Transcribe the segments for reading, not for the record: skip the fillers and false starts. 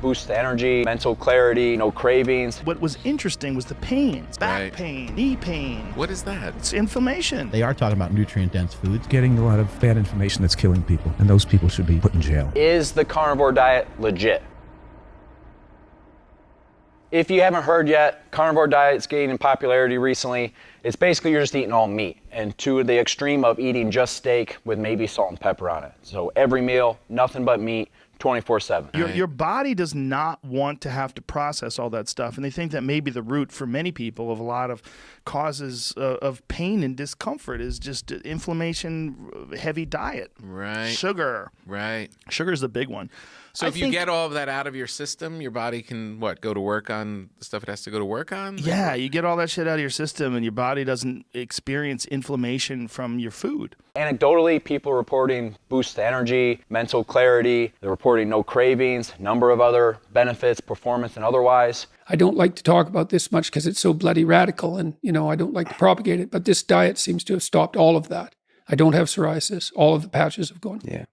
boosts the energy, mental clarity, no cravings. What was interesting was the pains, back pain, knee pain. What is that? It's inflammation. They are talking about nutrient-dense foods. Getting a lot of bad information that's killing people, and those people should be put in jail. Is the carnivore diet legit? If you haven't heard yet, carnivore diet's gained in popularity recently. It's basically you're just eating all meat, and to the extreme of eating just steak with maybe salt and pepper on it. So every meal, nothing but meat, 24/7. Your body does not want to have to process all that stuff, and they think that maybe the root for many people of a lot of causes of pain and discomfort is just inflammation, heavy diet. Right. Sugar. Right. Sugar is the big one. So if you get all of that out of your system, your body can, go to work on the stuff it has to go to work on? Yeah, you get all that shit out of your system and your body doesn't experience inflammation from your food. Anecdotally, people reporting boosts to energy, mental clarity. They're reporting no cravings, number of other benefits, performance and otherwise. I don't like to talk about this much because it's so bloody radical and, I don't like to propagate it, but this diet seems to have stopped all of that. I don't have psoriasis. All of the patches have gone. Yeah.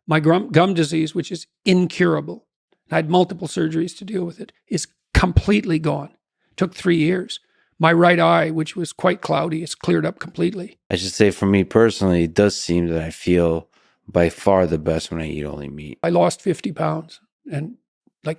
My gum disease, which is incurable, I had multiple surgeries to deal with it, is completely gone. Took 3 years. My right eye, which was quite cloudy, is cleared up completely. I should say for me personally, it does seem that I feel by far the best when I eat only meat. I lost 50 pounds and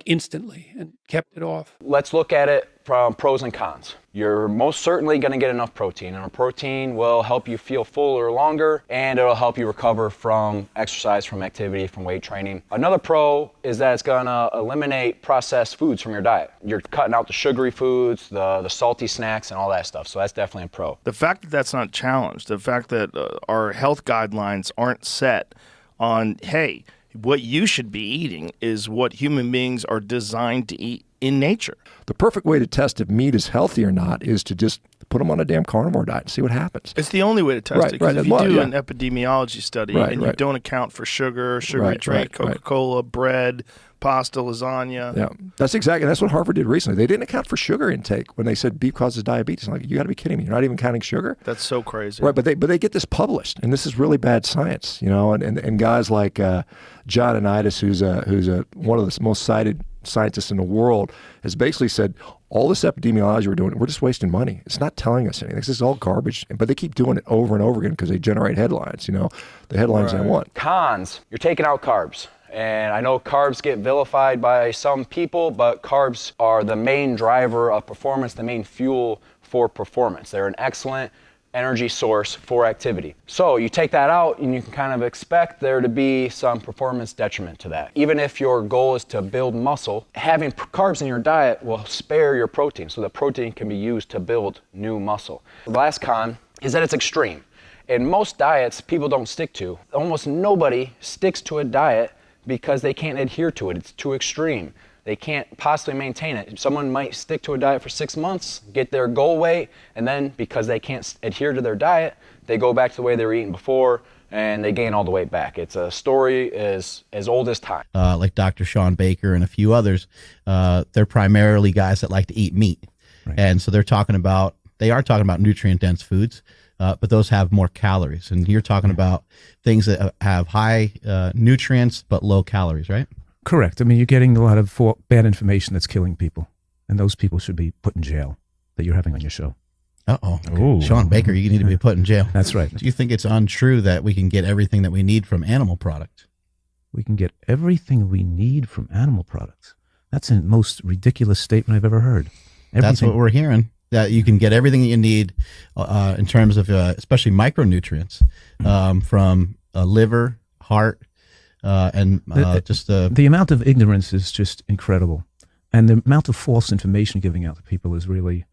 instantly and kept it off. Let's look at it from pros and cons. You're most certainly going to get enough protein, and protein will help you feel fuller longer, and it'll help you recover from exercise, from activity, from weight training. Another pro is that it's going to eliminate processed foods from your diet. You're cutting out the sugary foods, the salty snacks, and all that stuff, so that's definitely a pro. The fact that that's not challenged, the fact that our health guidelines aren't set on, hey, what you should be eating is what human beings are designed to eat in nature. The perfect way to test if meat is healthy or not is to just put them on a damn carnivore diet and see what happens. It's the only way to test it. Because if you do an epidemiology study and you don't account for sugar, sugary drink, Coca-Cola, bread, pasta, lasagna. Yeah, that's what Harvard did recently. They didn't account for sugar intake when they said beef causes diabetes. I'm like, you got to be kidding me! You're not even counting sugar. That's so crazy. Right, but they get this published, and this is really bad science, And guys like John Anitis, who's one of the most cited scientists in the world, has basically said all this epidemiology we're doing, we're just wasting money. It's not telling us anything. This is all garbage. But they keep doing it over and over again because they generate headlines. The headlines they want. Cons: you're taking out carbs. And I know carbs get vilified by some people, but carbs are the main driver of performance, the main fuel for performance. They're an excellent energy source for activity. So you take that out and you can kind of expect there to be some performance detriment to that. Even if your goal is to build muscle, having carbs in your diet will spare your protein, so the protein can be used to build new muscle. The last con is that it's extreme. In most diets, people don't stick to. Almost nobody sticks to a diet because they can't adhere to it. It's too extreme. They can't possibly maintain it. Someone might stick to a diet for 6 months, get their goal weight, and then because they can't adhere to their diet, they go back to the way they were eating before and they gain all the weight back. It's a story as old as time. Like Dr. Shawn Baker and a few others, they're primarily guys that like to eat meat. Right. And so they are talking about nutrient-dense foods. But those have more calories. And you're talking about things that have high nutrients but low calories, right? Correct. I mean, you're getting a lot of bad information that's killing people, and those people should be put in jail that you're having on your show. Uh-oh. Okay. Shawn Baker, you need to be put in jail. That's right. Do you think it's untrue that we can get everything that we need from animal products? We can get everything we need from animal products. That's the most ridiculous statement I've ever heard. That's what we're hearing. That you can get everything that you need in terms of especially micronutrients from liver, heart, and the amount of ignorance is just incredible, and the amount of false information giving out to people is really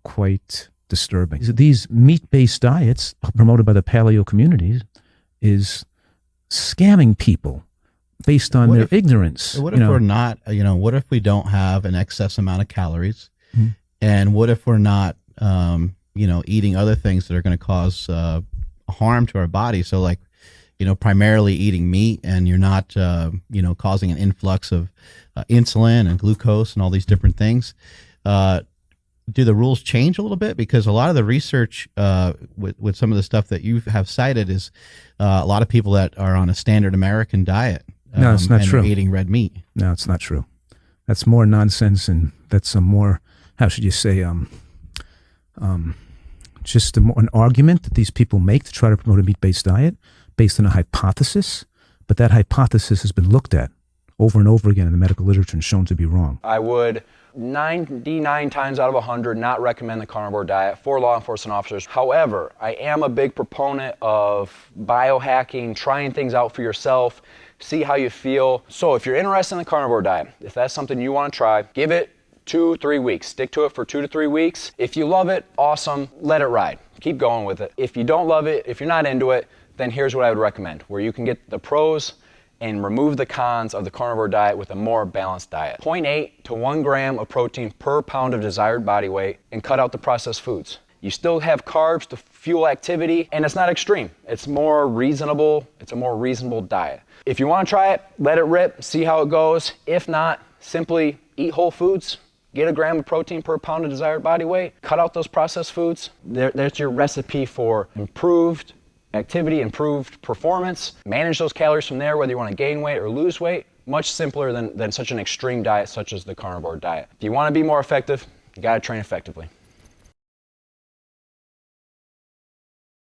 quite disturbing. These meat-based diets promoted by the paleo communities is scamming people based on their ignorance. What if we're not? What if we don't have an excess amount of calories? Mm-hmm. And what if we're not, eating other things that are going to cause harm to our body? So like, primarily eating meat, and you're not, causing an influx of insulin and glucose and all these different things. Do the rules change a little bit? Because a lot of the research with some of the stuff that you have cited is a lot of people that are on a standard American diet. No, it's not true. Eating red meat. No, it's not true. That's more nonsense, and that's a more, how should you say, just an argument that these people make to try to promote a meat-based diet based on a hypothesis. But that hypothesis has been looked at over and over again in the medical literature and shown to be wrong. I would 99 times out of 100 not recommend the carnivore diet for law enforcement officers. However, I am a big proponent of biohacking, trying things out for yourself, see how you feel. So if you're interested in the carnivore diet, if that's something you want to try, give it 2-3 weeks. Stick to it for 2 to 3 weeks. If you love it, awesome, let it ride. Keep going with it. If you don't love it, if you're not into it, then here's what I would recommend, where you can get the pros and remove the cons of the carnivore diet with a more balanced diet. 0.8 to 1 gram of protein per pound of desired body weight, and cut out the processed foods. You still have carbs to fuel activity, and it's not extreme. It's more reasonable. It's a more reasonable diet. If you want to try it, let it rip, see how it goes. If not, simply eat whole foods, get a gram of protein per pound of desired body weight, cut out those processed foods. There's your recipe for improved activity, improved performance. Manage those calories from there, whether you want to gain weight or lose weight. Much simpler than such an extreme diet such as the carnivore diet. If you want to be more effective, you got to train effectively.